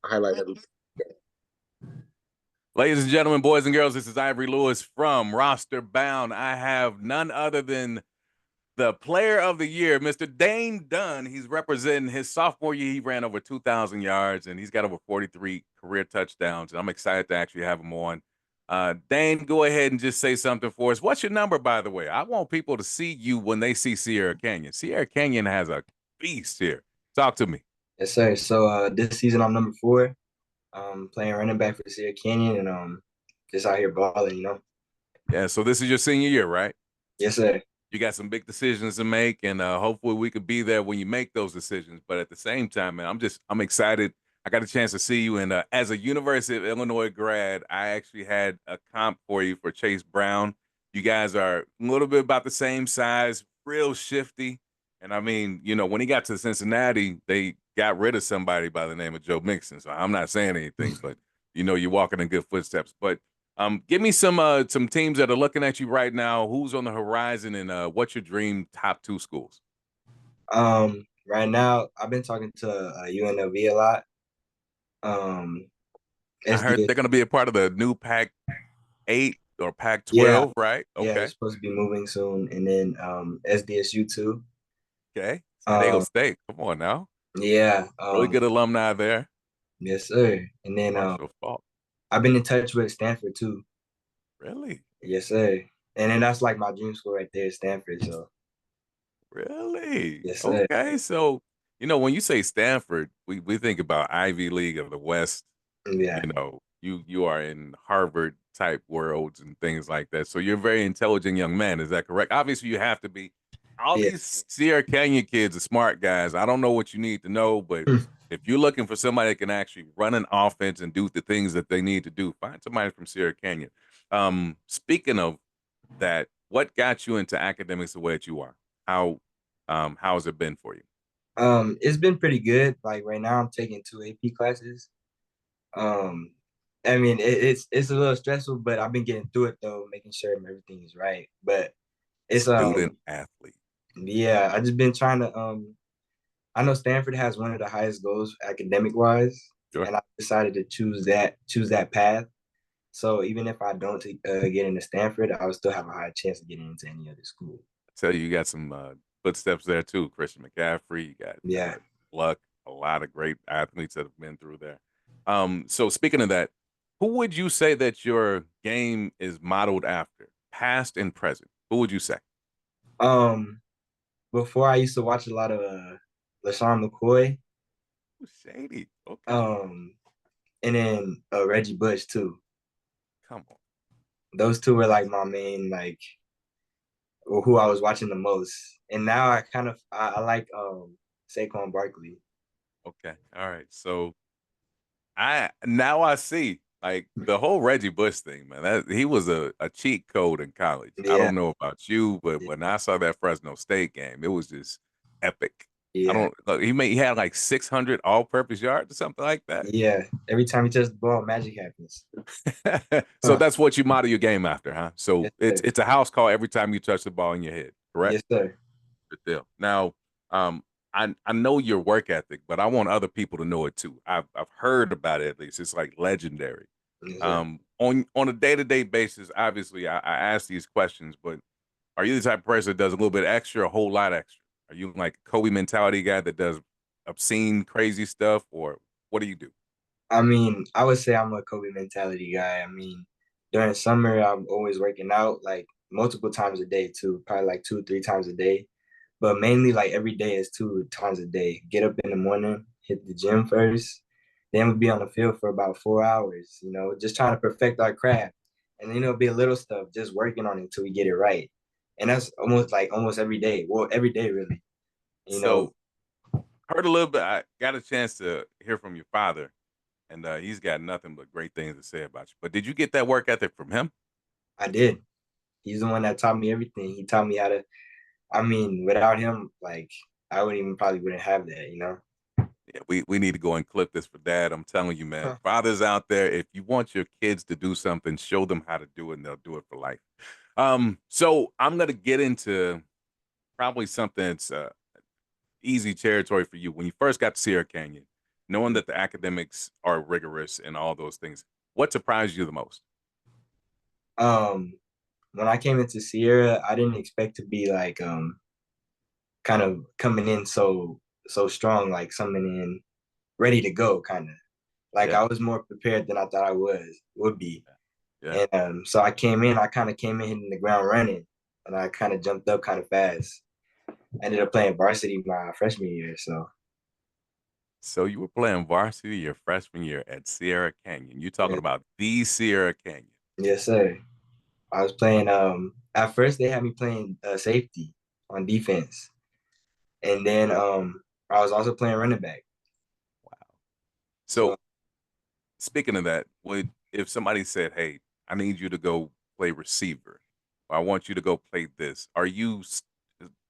highlight every. Ladies and gentlemen, boys and girls, this is Ivory Lewis from RosterBound. I have none other than the player of the year, Mr. Dane Dunn. He's representing his sophomore year. He ran over 2,000 yards, and he's got over 43 career touchdowns. And I'm excited to actually have him on. Dane, go ahead and just say something for us. What's your number, by the way? I want people to see you when they see Sierra Canyon. Sierra Canyon has a beast here. Talk to me. Yes, sir. So this season I'm number 4, playing running back for Sierra Canyon and just out here balling. Yeah, so this is your senior year, right? Yes, sir. You got some big decisions to make, and hopefully we could be there when you make those decisions. But at the same time, man, I'm excited. I got a chance to see you, and as a University of Illinois grad, I actually had a comp for you for Chase Brown. You guys are a little bit about the same size, real shifty, and I mean, when he got to Cincinnati, they got rid of somebody by the name of Joe Mixon. So I'm not saying anything, but you're walking in good footsteps. But give me some teams that are looking at you right now. Who's on the horizon, and what's your dream top 2 schools? Right now I've been talking to UNLV a lot. I heard SDS, they're going to be a part of the new Pac-8 or yeah, Pac-12, right? yeah, they're Okay. supposed to be moving soon, and then SDSU too. Okay. San Diego Um, State. Come on now. yeah, Really good alumni there. yes, sir. And then Marshall Faulk. I've been in touch with Stanford too. Really? Yes, sir. And then that's like my dream school right there, Stanford. So Really? yes, sir. Okay. So, when you say Stanford, we think about Ivy League of the West. Yeah. You are in Harvard type worlds and things like that. So you're a very intelligent young man. Is that correct? Obviously, you have to be. All Yeah. these Sierra Canyon kids are smart guys. I don't know what you need to know, but if you're looking for somebody that can actually run an offense and do the things that they need to do, find somebody from Sierra Canyon. Speaking of that, what got you into academics the way that you are? How has it been for you? It's been pretty good. Like right now, I'm taking 2 AP classes. Um, I mean, it's a little stressful, but I've been getting through it though, making sure everything is right. But it's Student athlete. yeah, I just been trying to I know Stanford has one of the highest goals academic wise, Sure. and I decided to choose that path. So even if I don't get into Stanford, I would still have a high chance of getting into any other school. I tell you got some footsteps there too. Christian McCaffrey, you got Yeah. Luck, a lot of great athletes that have been through there. So speaking of that, who would you say that your game is modeled after, past and present? Who would you say? Um, Before I used to watch a lot of LaShawn McCoy, Ooh, shady. Okay. um, and then Reggie Bush too. Come on. Those two were like my main who I was watching the most. And now I like Saquon Barkley. Okay. All right. So I see like the whole Reggie Bush thing, man. He was a cheat code in college. I Yeah, don't know about you, but when I saw that Fresno State game, it was just epic. I yeah, don't look, he had like 600 all-purpose yards or something like that. yeah. Every time he touches the ball, magic happens. So that's what you model your game after, huh? So Yes, it's sir. it's a house call every time you touch the ball in your head, correct? Yes, sir. Good deal. Now, I know your work ethic, but I want other people to know it too. I've heard about it at least. It's like legendary. Yes, sir. On a day-to-day basis, obviously I ask these questions, but are you the type of person that does a little bit extra, a whole lot extra? Are you like a Kobe mentality guy that does obscene, crazy stuff, or what do you do? I mean, I would say I'm a Kobe mentality guy. I mean, during summer, I'm always working out like multiple times a day too, probably like 2, 3 times a day. But mainly like every day is 2 times a day. Get up in the morning, hit the gym first, then we'll be on the field for about 4 hours, just trying to perfect our craft. And be a little stuff, just working on it until we get it right. And that's almost every day. Well, every day really, you know. So heard a little bit. I got a chance to hear from your father, and he's got nothing but great things to say about you. But did you get that work ethic from him? I did. He's the one that taught me everything. He taught me how to, I mean, without him, like I wouldn't even probably wouldn't have that. Yeah, we need to go and clip this for dad. I'm telling you, man. Huh. Fathers out there, if you want your kids to do something, show them how to do it, and they'll do it for life. So I'm gonna get into probably something that's easy territory for you. When you first got to Sierra Canyon, knowing that the academics are rigorous and all those things, what surprised you the most? Um, when I came into Sierra, I didn't expect to be like kind of coming in so strong, like coming in ready to go, kind of. Like Yeah, I was more prepared than I thought I would be. yeah. And so I came in, I kind of came in hitting the ground running, and I kind of jumped up kind of fast. Ended up playing varsity my freshman year, so So you were playing varsity your freshman year at Sierra Canyon. You talking yeah. about the Sierra Canyon? Yes, sir. I was playing. At first they had me playing safety on defense, and then I was also playing running back. Wow. So So speaking of that, would if somebody said, "Hey, I need you to go play receiver," or "I want you to go play this," are you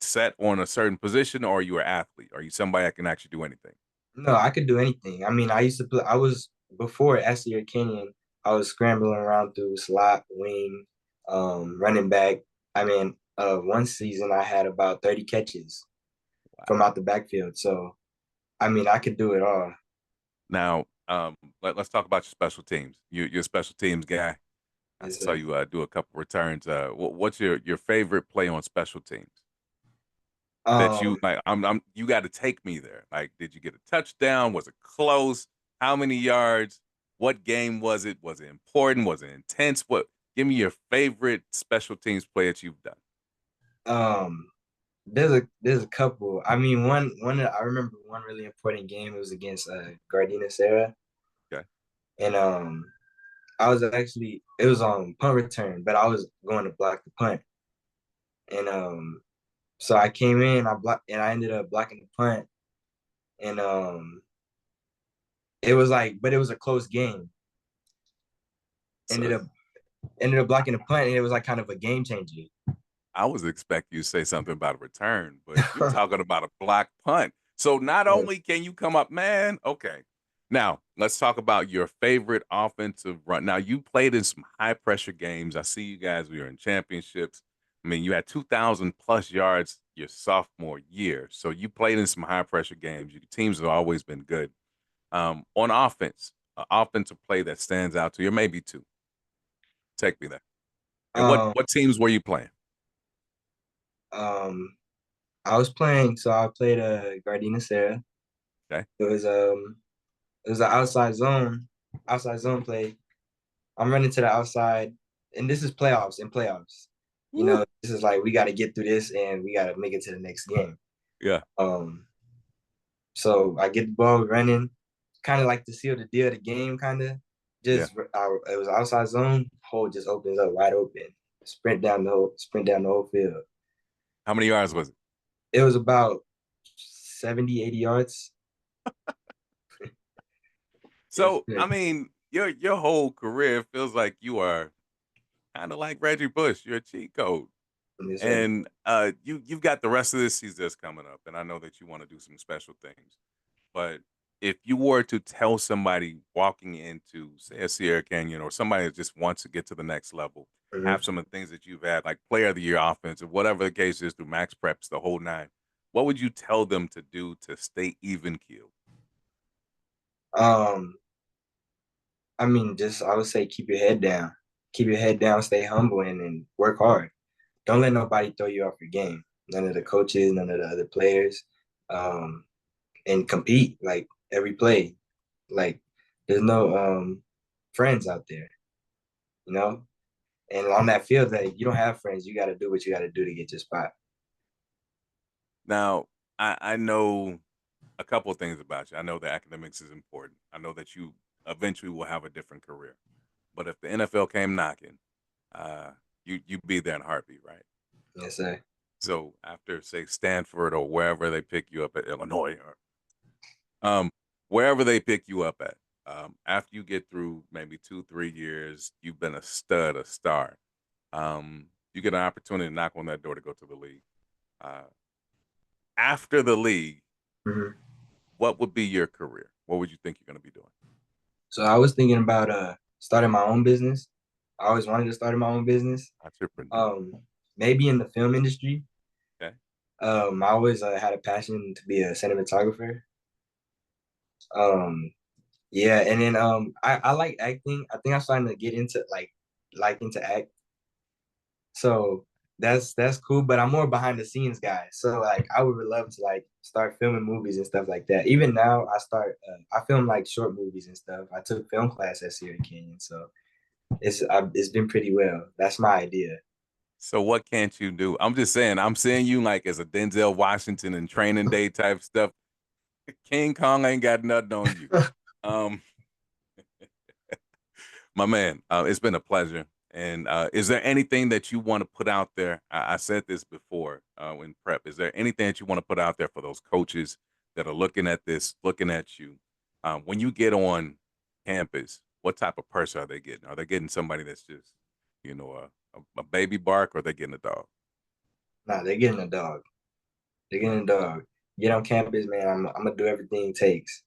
set on a certain position, or are you an athlete? Are you somebody that can actually do anything? no, I could do anything. I mean, I used to play. I was before at Sierra Canyon. I was scrambling around through slot, wing, running back. I mean, one season I had about 30 catches from Wow. out the backfield. So I mean, I could do it all. Now, let's talk about your special teams. You're a special teams guy. I Yes, saw sir. you do a couple returns. What's your favorite play on special teams that Um, you like? You got to take me there. Like, did you get a touchdown? Was it close? How many yards? What game was it? Was it important? Was it intense? What? Give me your favorite special teams play that you've done. um, there's a couple. I mean, one I remember one really important game. It was against Gardena Sarah, Okay. and I was actually it was on punt return, but I was going to block the punt, and so I came in, I blocked, and I ended up blocking the punt, and it was like, but it was a close game. So Ended up ended up blocking the punt, and it was like kind of a game changer. I was expecting you to say something about a return, but you talking about a block punt. So not Yeah. only can you come up, man, okay. Now let's talk about your favorite offensive run. Now you played in some high pressure games. I see you guys. We were in championships. I mean, you had 2,000 plus yards your sophomore year. So you played in some high pressure games. Your teams have always been good. On offense, offensive play that stands out to you, or maybe two. Take me there. And what Um, what teams were you playing? um, I was playing, so I played Gardena Sarah. Okay. It was it was an outside zone play. I'm running to the outside, and this is playoffs and playoffs. You Woo. know, this is like we got to get through this, and we got to make it to the next game. Yeah. Um, so I get the ball running, kind of like to seal the deal of the game, kind of. Yeah. It was outside zone, hole just opens up wide open. Sprint down the whole field. How many yards was it? It was about 70, 80 yards. Yes, So, sir. I mean, your whole career feels like you are kind of like Reggie Bush. You're a cheat code, Yes, sir. and you've got the rest of this season that's coming up, and I know that you want to do some special things. But if you were to tell somebody walking into, say, a Sierra Canyon, or somebody that just wants to get to the next level, have Mhm. some of the things that you've had, like Player of the Year offensive, whatever the case is, through Max Preps, the whole nine, what would you tell them to do to stay even keeled? Um, I mean, just I would say keep your head down. Keep your head down, stay humble, and work hard. Don't let nobody throw you off your game. None of the Yeah. coaches, none of the other players. Um, and compete like every play. Like there's no friends out there, you know? And on that field, that you don't have friends. You got to do what you got to do to get your spot. Now, I know a couple of things about you. I know that academics is important. I know that you eventually will have a different career. But if the NFL came knocking, uh, you'd be there in a heartbeat, right? Yes, sir. So after say Stanford or wherever they pick you up at Illinois or wherever they pick you up at, after you get through maybe 2, 3 years, you've been a stud, a star. You get an opportunity to knock on that door to go to the league. Uh, After the league, Mhm. what would be your career? What would you think you're going to be doing? So I was thinking about starting my own business. I always wanted to start my own business. Entrepreneur. Um, maybe in the film industry. Okay. I always had a passion to be a cinematographer. Um, yeah, and then I like acting. I think I'm starting to get into liking to act. So that's cool, but I'm more behind the scenes guy. So like I would love to like start filming movies and stuff like that. Even now I film like short movies and stuff. I took film class at Sierra Canyon, so it's been pretty well. That's my idea. So what can't you do? I'm just saying, I'm seeing you like as a Denzel Washington and Training Day type stuff. King Kong ain't got nothing on you. Um, my man, it's been a pleasure. And is there anything that you want to put out there? I said this before in prep. Is there anything that you want to put out there for those coaches that are looking at this, looking at you? When you get on campus, what type of person are they getting? Are they getting somebody that's just, a baby bark, or are they getting a dog? Nah, they're getting a dog. They're getting a dog. Get on campus, man. I'm gonna do everything it takes.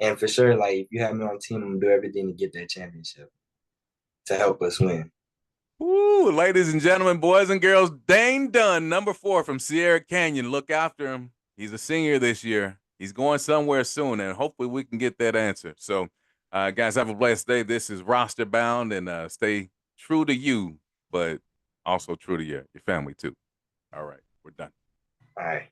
And for sure, like if you have me on team, I'm gonna do everything to get that championship to help us win. Woo, ladies and gentlemen, boys and girls, Dane Dunn, number 4 from Sierra Canyon. Look after him. He's a senior this year. He's going somewhere soon, and hopefully we can get that answer. So, guys, have a blessed day. This is RosterBound, and stay true to you, but also true to your family, too. All right, we're done. All right.